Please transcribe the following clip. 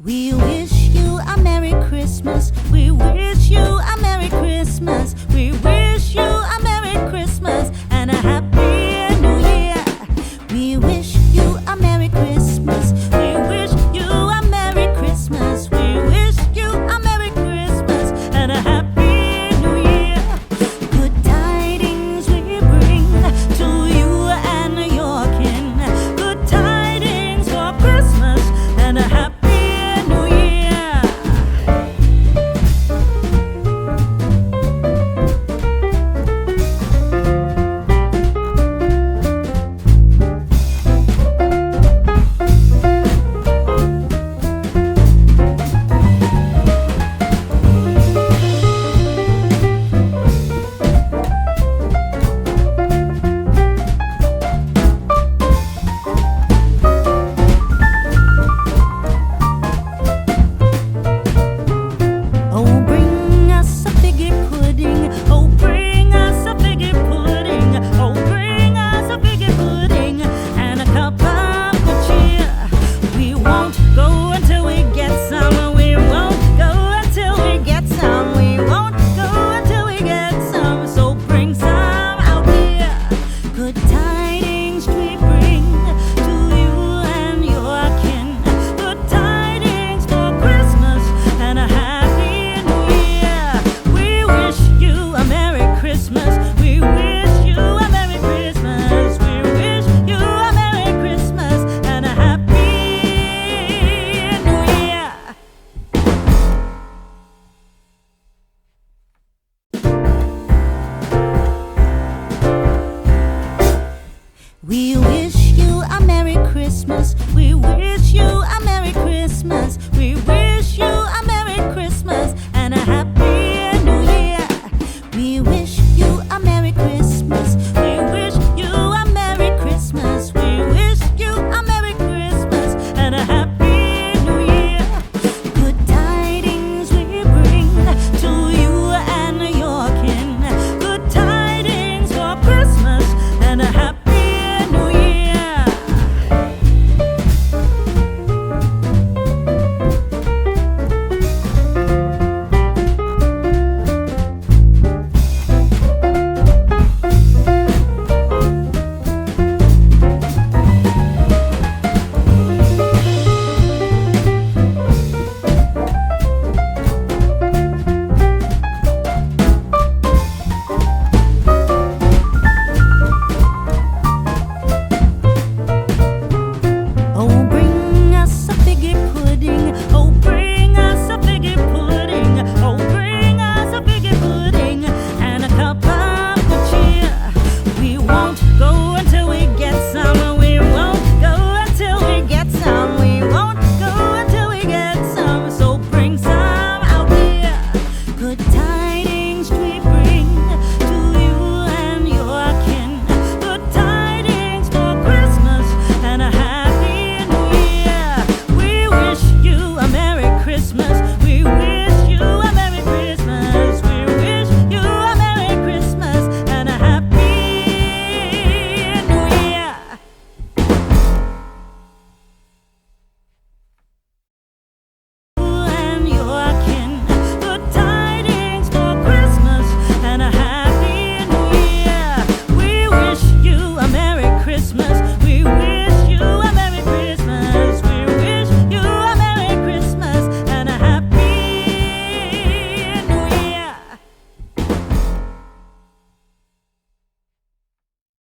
We wish you a Merry Christmas. We wish you a Merry Christmas. We wish you a Merry Christmas and a Happy New Year. We wish you a Merry Christmas. We wish you a Merry Christmas. We wish you a Merry Christmas and a Happy New Year. Good tidings we bring to you and your kin. Good tidings for Christmas and a Happy We wish you a Merry Christmas. We wish you a Merry Christmas. We wish you a Merry Christmas and a Happy